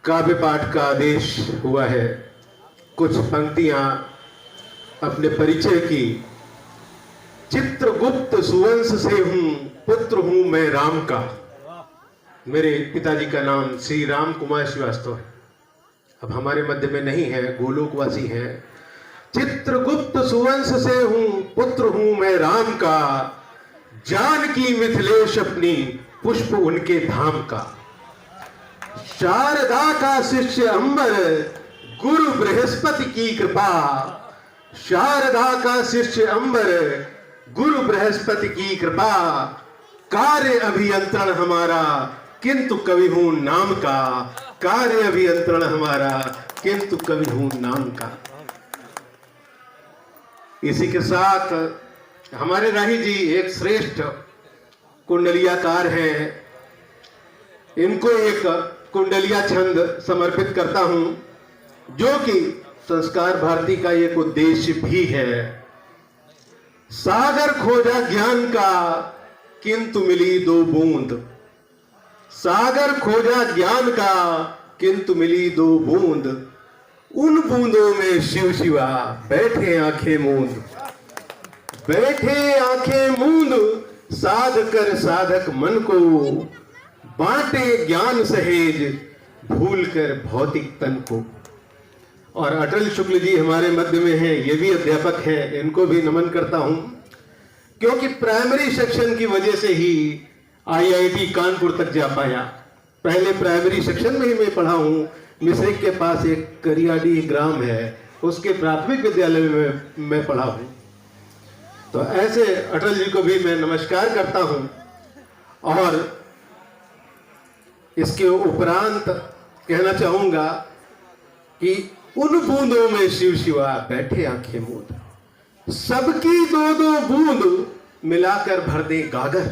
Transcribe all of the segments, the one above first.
काव्य पाठ का आदेश हुआ है। कुछ पंक्तियां अपने परिचय की। चित्रगुप्त सुवंश से हूं, पुत्र हूं मैं राम का। मेरे पिताजी का नाम श्री राम कुमार श्रीवास्तव है। अब हमारे मध्य में नहीं है, गोलोकवासी हैं। चित्रगुप्त सुवंश से हूं, पुत्र हूं मैं राम का। जानकी मिथिलेश अपनी, पुष्प उनके धाम का। शारदा का शिष्य अंबर, गुरु बृहस्पति की कृपा। शारदा का शिष्य अंबर, गुरु बृहस्पति की कृपा। कार्य अभियंत्रण हमारा, किंतु कवि हूं नाम का। कार्य अभियंत्रण हमारा, किंतु कवि हूं नाम का। इसी के साथ हमारे राही जी एक श्रेष्ठ कुंडलियाकार हैं। इनको एक कुंडलिया छंद समर्पित करता हूं, जो कि संस्कार भारती का एक उद्देश्य भी है। सागर खोजा ज्ञान का, किंतु मिली दो बूंद। सागर खोजा ज्ञान का, किंतु मिली दो बूंद। उन बूंदों में शिव शिवा बैठे आंखें मूंद। बैठे आंखें मूंद, साध कर साधक मन को। बांटे ज्ञान सहेज, भूल कर भौतिक तन को। और अटल शुक्ल जी हमारे मध्य में हैं, ये भी अध्यापक हैं। इनको भी नमन करता हूं, क्योंकि प्राइमरी सेक्शन की वजह से ही आईआईटी कानपुर तक जा पाया। पहले प्राइमरी सेक्शन में ही मैं पढ़ा हूं। मिश्रिक के पास एक करियाडी ग्राम है, उसके प्राथमिक विद्यालय में मैं पढ़ा हूं। तो ऐसे अटल जी को भी मैं नमस्कार करता हूं। और इसके उपरांत कहना चाहूंगा कि उन बूंदों में शिव शिवा बैठे आंखें मूंद। सबकी दो दो बूंद मिलाकर भर दे गागर।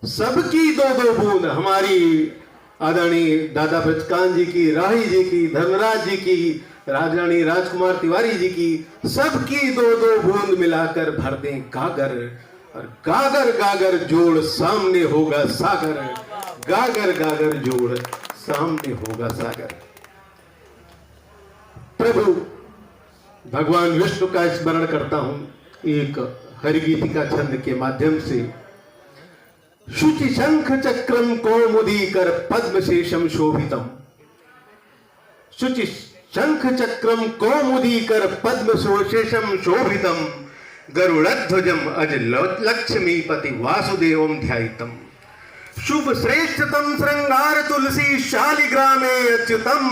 सबकी दो दो बूंद, हमारी आदरणीय दादा ब्रजकांत जी की, राही जी की, धर्मराज जी की, राजरानी राजकुमार तिवारी जी की, सबकी दो दो बूंद मिलाकर भर दें गागर। और गागर गागर जोड़, सामने होगा सागर। गागर गागर जोड़, सामने होगा सागर। प्रभु भगवान विष्णु का स्मरण करता हूं एक हरिगीतिका छंद के माध्यम से। शुचि शंख चक्रम कौमुदीकर पद्मशेषम शोभितम। शुचि शंख चक्रम कौमुदीकर पद्मशेषम शोभितम। गरुड़ध्वजम अज लक्ष्मीपति वासुदेवम ध्यायितम। शुभ श्रेष्ठतम श्रृंगार तुलसी शालिग्रामे अच्युतम।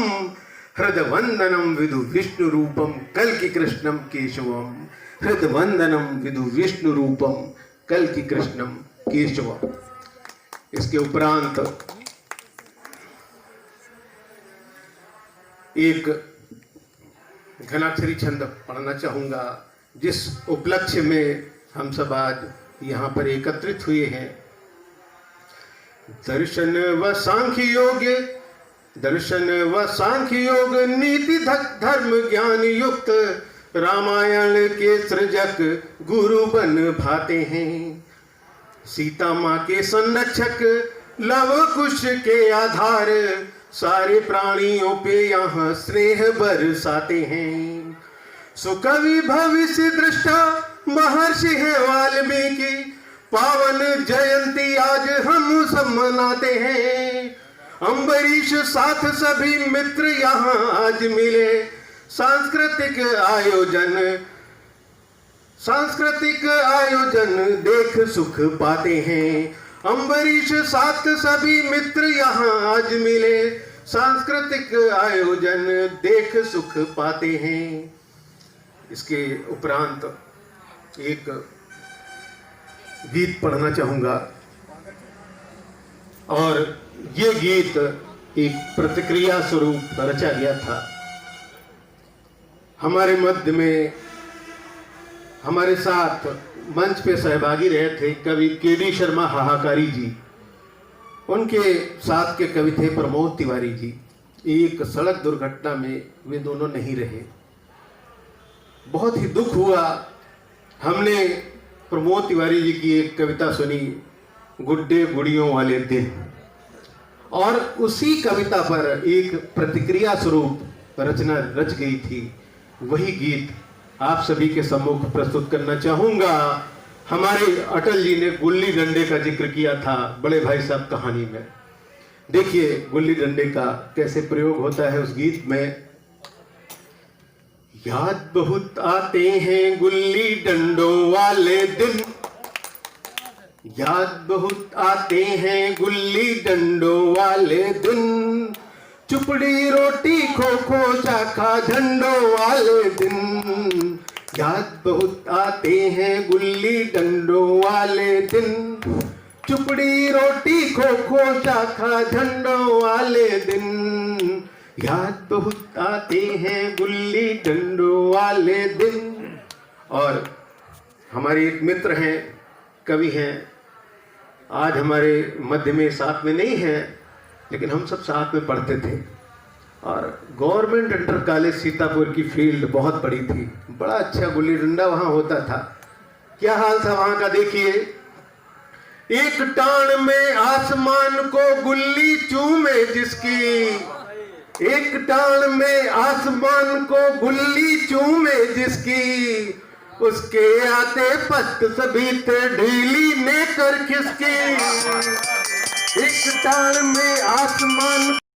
हृदवंदनम विदु विष्णु रूपम कल्कि कृष्णम केशवम। हृदवंदनम विदु विष्णु रूपम कल्कि कृष्णम केशवम। इसके उपरांत एक घनाक्षरी छंद पढ़ना चाहूंगा, जिस उपलक्ष्य में हम सब आज यहाँ पर एकत्रित हुए हैं। दर्शन व सांख्य योग, दर्शन व सांख्य योग, नीति धर्म ज्ञान युक्त। रामायण के सृजक गुरु बन भाते हैं। सीता माँ के संरक्षक, लव कुश के आधार। सारे प्राणियों पे यहाँ स्नेह बरसाते हैं। सुकवि भविष्य दृष्टा महर्षि है वाल्मीकि। पावन जयंती आज हम सब मनाते हैं। अम्बरीश साथ सभी मित्र यहाँ आज मिले। सांस्कृतिक आयोजन देख सुख पाते हैं। अम्बरीश साथ सभी मित्र यहाँ आज मिले। सांस्कृतिक आयोजन देख सुख पाते हैं। इसके उपरांत एक गीत पढ़ना चाहूंगा, और ये गीत एक प्रतिक्रिया स्वरूप रचा गया था। हमारे मध्य में हमारे साथ मंच पे सहभागी रहे थे कवि केडी शर्मा हाहाकारी जी। उनके साथ के कवि थे प्रमोद तिवारी जी। एक सड़क दुर्घटना में वे दोनों नहीं रहे। बहुत ही दुख हुआ। हमने प्रमोद तिवारी जी की एक कविता सुनी, गुड्डे गुड़ियों वाले दिन। और उसी कविता पर एक प्रतिक्रिया स्वरूप रचना रच गई थी। वही गीत आप सभी के सम्मुख प्रस्तुत करना चाहूंगा। हमारे अटल जी ने गुल्ली डंडे का जिक्र किया था बड़े भाई साहब कहानी में। देखिए गुल्ली डंडे का कैसे प्रयोग होता है उस गीत में। याद बहुत आते हैं गुल्ली डंडों वाले दिन, याद बहुत आते हैं गुल्ली डंडों वाले दिन, चुपड़ी रोटी खो खो चाखा झंडों वाले दिन। याद बहुत आते हैं गुल्ली डंडों वाले दिन, चुपड़ी रोटी खो खो चाखा झंडों वाले दिन। याद बहुत आते हैं गुल्ली डंडों वाले दिन। और हमारे एक मित्र हैं, कवि हैं, आज हमारे मध्य में साथ में नहीं है, लेकिन हम सब साथ में पढ़ते थे। और गवर्नमेंट इंटर कॉलेज सीतापुर की फील्ड बहुत बड़ी थी, बड़ा अच्छा गुल्ली डंडा वहाँ होता था। क्या हाल था वहाँ का देखिए। एक टाण में आसमान को गुल्ली चूमे जिसकी, एक टाण में आसमान को गुल्ली चूमे जिसकी, उसके आते पत्त सभी थे ढीली नेकर खिसकी। एक टाण में आसमान